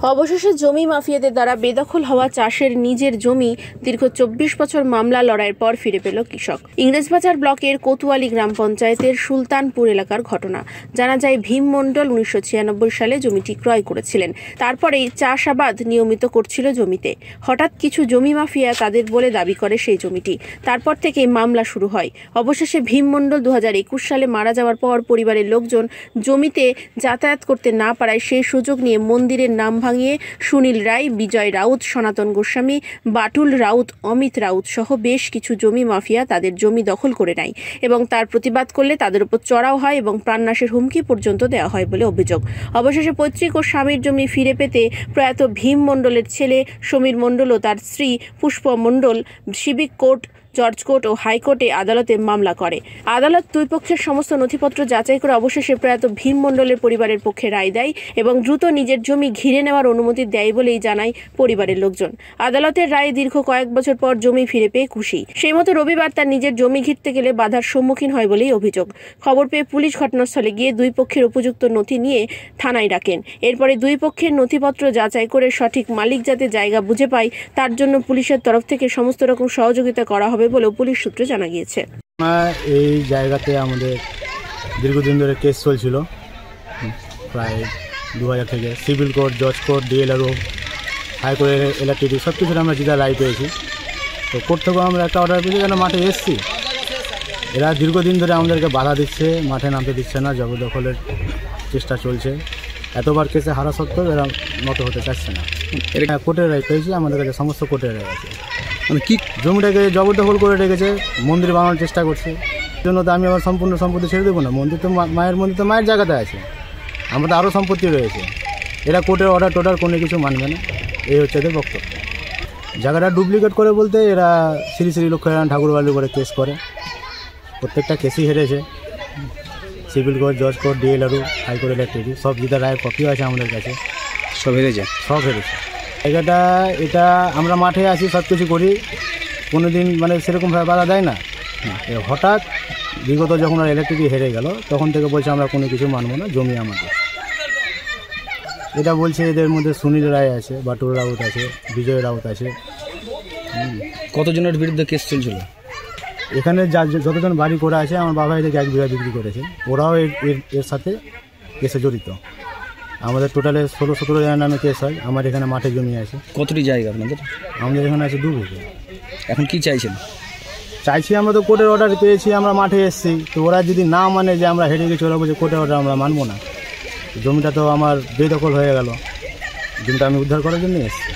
অবশেষে জমি মাফিয়াদের দ্বারা বেদখল হওয়া চাষের নিজের জমি দীর্ঘ ২৪ বছর মামলা লড়াইয়ের পর ফিরে পেল কৃষক। ইংরেজবাজার ব্লকের কোতোয়ালি গ্রাম পঞ্চায়েতের সুলতানপুর এলাকার ঘটনা। জানা যায়, ভীম মণ্ডল ১৯৯৬ সালে জমিটি ক্রয় করেছিলেন। তারপরেই চাষাবাদ নিয়মিত করছিল জমিতে। হঠাৎ কিছু জমি মাফিয়া তাদের বলে দাবি করে সেই জমিটি। তারপর থেকে মামলা শুরু হয়। অবশেষে ভীম মণ্ডল ২০২১ সালে মারা যাওয়ার পর পরিবারের লোকজন জমিতে যাতায়াত করতে না পারায় সেই সুযোগ নিয়ে মন্দিরের নাম ভাঙিয়ে সুনীল রায়, বিজয় রাউত, সনাতন গোস্বামী, বাটুল রাউত, অমিত রাউত সহ বেশ কিছু জমি মাফিয়া তাদের জমি দখল করে নেয় এবং তার প্রতিবাদ করলে তাদের উপর চড়াও হয় এবং প্রাণনাশের হুমকি পর্যন্ত দেওয়া হয় বলে অভিযোগ। অবশেষে পৈতৃক ও স্বামীর জমি ফিরে পেতে প্রয়াত ভীম মণ্ডলের ছেলে সমীর মণ্ডল ও তার স্ত্রী পুষ্প মণ্ডল সিভিক কোর্ট, জর্জ কোর্ট ও হাইকোর্টে আদালতে মামলা করে। আদালত দুই পক্ষের সমস্ত নথিপত্র যাচাই করে অবশেষে প্রয়াত ভীম মণ্ডলের পরিবারের পক্ষে রায় দেয় এবং দ্রুত নিজের জমি ঘিরে নেওয়ার অনুমতি দেয় বলেই জানায় পরিবারের লোকজন। আদালতের রায়ে দীর্ঘ কয়েক বছর পর জমি ফিরে পেয়ে খুশি। সেই মতো রবিবার তার নিজের জমি ঘিরতে গেলে বাধার সম্মুখীন হয় বলেই অভিযোগ। খবর পেয়ে পুলিশ ঘটনাস্থলে গিয়ে দুই পক্ষের উপযুক্ত নথি নিয়ে থানায় ডাকেন। এরপরে দুই পক্ষের নথিপত্র যাচাই করে সঠিক মালিক যাতে জায়গা বুঝে পায় তার জন্য পুলিশের তরফ থেকে সমস্ত রকম সহযোগিতা করা হবে বলেও পুলিশ সূত্রে জানা গিয়েছে। এই জায়গাতে আমাদের দীর্ঘদিন ধরে কেস চলছিল, প্রায় ২০০০ থেকে। সিভিল কোর্ট, জজ কোর্ট, ডিএলআরও, হাইকোর্ট, এলআরটিডি সব কিছুতে আমরা যেটা রায় পেয়েছি। তো কোর্ট থেকেও আমরা একটা অর্ডার পেয়েছি, যেন মাঠে এসছি। এরা দীর্ঘদিন ধরে আমাদেরকে বাধা দিচ্ছে, মাঠে নামতে দিচ্ছে না, জবরদখলের চেষ্টা চলছে। এতবার কেসে হারা সত্ত্বেও এরা নত হতে চাচ্ছে না। কোর্টের রায় পেয়েছি, আমাদের কাছে সমস্ত কোর্টের রায় আছে। মানে কি জমিটাকে জবরদখল করে রেখেছে, মন্দির বানানোর চেষ্টা করছে। এই জন্য তো আমি আবার সম্পূর্ণ সম্পত্তি ছেড়ে দেবো না। মন্দির তো মায়ের মন্দির তো মায়ের জায়গাতে আছে, আমাদের আরও সম্পত্তি রয়েছে। এরা কোর্টের অর্ডার টোটার কোনো কিছু মানবে না, এই হচ্ছে এদের বক্তব্য। জায়গাটা ডুপ্লিকেট করে বলতে এরা শ্রী শ্রী লক্ষ্মীনারায়ণ ঠাকুর বাড়ি করে কেস করে, প্রত্যেকটা কেসই হেরেছে। সিভিল কোর্ট, জজ কোর্ট, ডিএলআরও, হাইকোর্ট, এলআরটিডি সব যেটা রায়ের কপিও আছে আমাদের কাছে, সব হেরেছে। জায়গাটা এটা আমরা মাঠে আসি, সব কিছু করি, কোনো দিন মানে সেরকমভাবে বাধা দেয় না। হঠাৎ বিগত যখন ইলেকট্রিক হেরে গেল তখন থেকে বলছে আমরা কোনো কিছু মানবো না, জমি আমাদের। এটা বলছে। এদের মধ্যে সুনীল রায় আছে, বাটুল রাউত আছে, বিজয় রাউত আছে। কতজনের বিরুদ্ধে কেস চলছিল? এখানে যতজন বাড়ি করে আছে, আমার বাবা এদেরকে ১ বিঘা বিক্রি করেছে, ওরাও এর সাথে কেসে জড়িত। আমাদের টোটালে ১৬-১৭ জনের নামে কেস হয়। আমার এখানে মাঠে জমি আছে। কতটি জায়গা আপনাদের? আমাদের এখানে আছে ২ বিঘা। এখন কি চাইছেন? চাইছি, আমরা তো কোর্টের অর্ডার পেয়েছি, আমরা মাঠে এসেছি। তো ওরা যদি না মানে যে আমরা হেরে গেছি, ওরা বলছে কোর্টের অর্ডার আমরা মানবো না। জমিটা তো আমার বেদখল হয়ে গেল, জমিটা আমি উদ্ধার করার জন্য এসেছি।